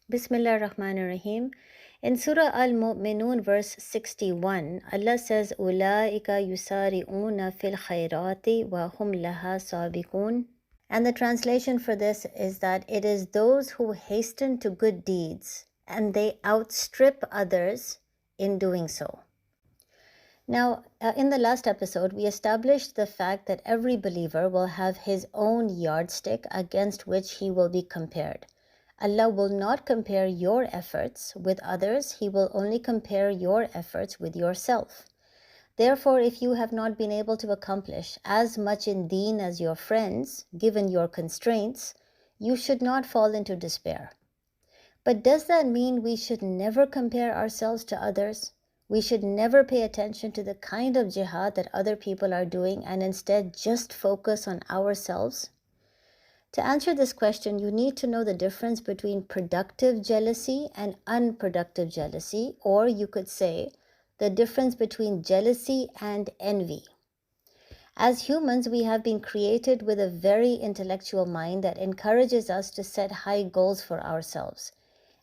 Bismillah ar-Rahman ar-Rahim. In Surah Al-Mu'minun verse 61, Allah says, Ulaika yusari'una fil khayrati wa hum laha sabiqun. And the translation for this is that it is those who hasten to good deeds and they outstrip others in doing so. Now, in the last episode, we established the fact that every believer will have his own yardstick against which he will be compared. Allah will not compare your efforts with others. He will only compare your efforts with yourself. Therefore, if you have not been able to accomplish as much in deen as your friends, given your constraints, you should not fall into despair. But does that mean we should never compare ourselves to others? We should never pay attention to the kind of jihad that other people are doing and instead just focus on ourselves? To answer this question, you need to know the difference between productive jealousy and unproductive jealousy, or you could say the difference between jealousy and envy. As humans, we have been created with a very intellectual mind that encourages us to set high goals for ourselves.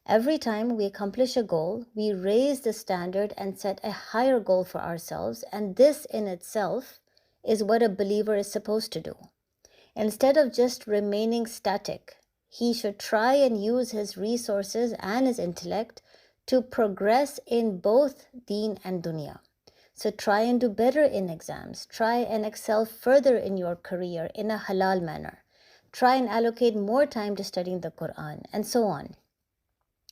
Every time we accomplish a goal, we raise the standard and set a higher goal for ourselves, and this in itself is what a believer is supposed to do. Instead of just remaining static, he should try and use his resources and his intellect to progress in both Deen and Dunya. So try and do better in exams. Try and excel further in your career in a halal manner. Try and allocate more time to studying the Quran, and so on.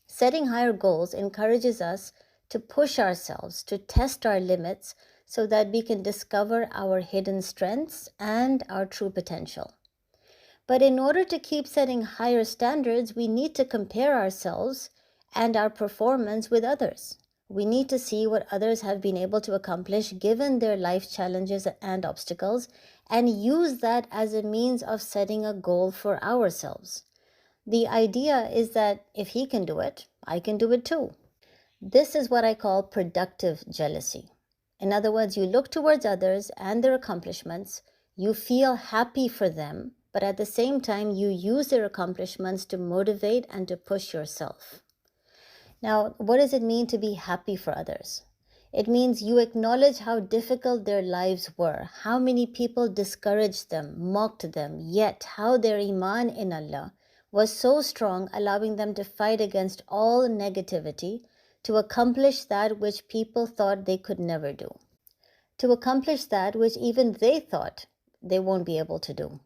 Setting higher goals encourages us to push ourselves, to test our limits, so that we can discover our hidden strengths and our true potential. But in order to keep setting higher standards, we need to compare ourselves and our performance with others. We need to see what others have been able to accomplish given their life challenges and obstacles, and use that as a means of setting a goal for ourselves. The idea is that if he can do it, I can do it too. This is what I call productive jealousy. In other words, you look towards others and their accomplishments, you feel happy for them, but at the same time, you use their accomplishments to motivate and to push yourself. Now, what does it mean to be happy for others? It means you acknowledge how difficult their lives were, how many people discouraged them, mocked them, yet how their iman in Allah was so strong, allowing them to fight against all negativity to accomplish that which people thought they could never do, to accomplish that which even they thought they won't be able to do.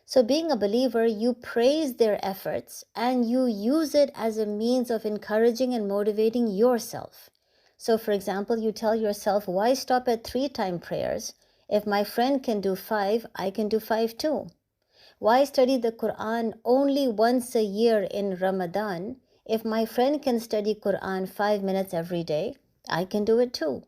So being a believer, you praise their efforts and you use it as a means of encouraging and motivating yourself. So for example, you tell yourself, why stop at 3-time prayers? If my friend can do 5, I can do 5 too. Why study the Quran only once a year in Ramadan? If my friend can study Quran 5 minutes every day, I can do it too.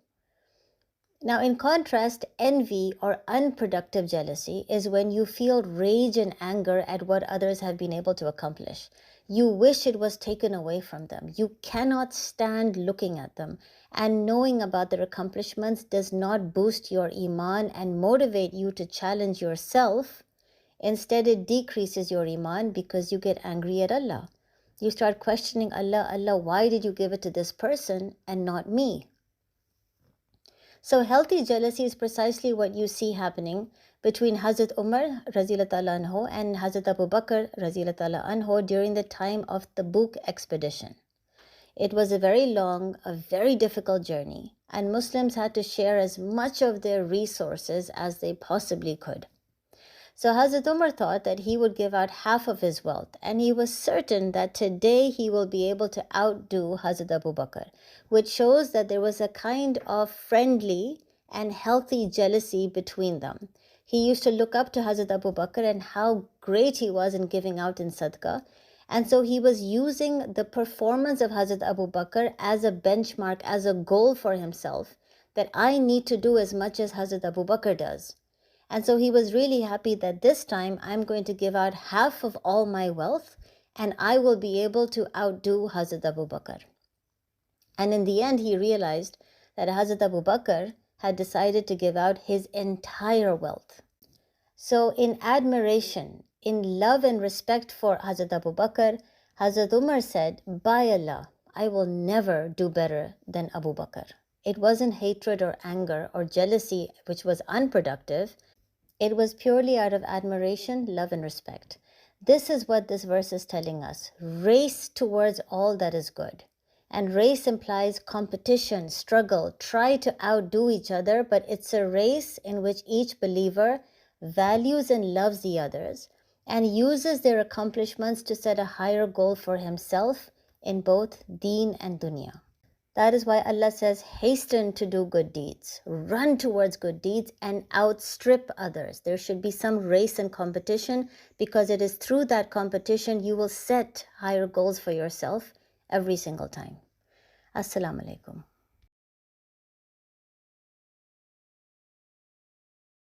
Now, in contrast, envy or unproductive jealousy is when you feel rage and anger at what others have been able to accomplish. You wish it was taken away from them. You cannot stand looking at them. And knowing about their accomplishments does not boost your iman and motivate you to challenge yourself. Instead, it decreases your iman because you get angry at Allah. You start questioning Allah, Allah, why did you give it to this person and not me? So healthy jealousy is precisely what you see happening between Hazrat Umar Razilullah anhu and Hazrat Abu Bakr Razilullah anhu during the time of the Tabuk expedition. It was a very long, a very difficult journey, and Muslims had to share as much of their resources as they possibly could. So Hazrat Umar thought that he would give out half of his wealth, and he was certain that today he will be able to outdo Hazrat Abu Bakr, which shows that there was a kind of friendly and healthy jealousy between them. He used to look up to Hazrat Abu Bakr and how great he was in giving out in sadaqah, and so he was using the performance of Hazrat Abu Bakr as a benchmark, as a goal for himself, that I need to do as much as Hazrat Abu Bakr does. And so he was really happy that this time I'm going to give out half of all my wealth and I will be able to outdo Hazrat Abu Bakr. And in the end, he realized that Hazrat Abu Bakr had decided to give out his entire wealth. So in admiration, in love and respect for Hazrat Abu Bakr, Hazrat Umar said, by Allah, I will never do better than Abu Bakr. It wasn't hatred or anger or jealousy which was unproductive. It was purely out of admiration, love and respect. This is what this verse is telling us. Race towards all that is good. And race implies competition, struggle, try to outdo each other, but it's a race in which each believer values and loves the others and uses their accomplishments to set a higher goal for himself in both Deen and Dunya. That is why Allah says, hasten to do good deeds, run towards good deeds and outstrip others. There should be some race and competition, because it is through that competition you will set higher goals for yourself every single time. Assalamu alaikum.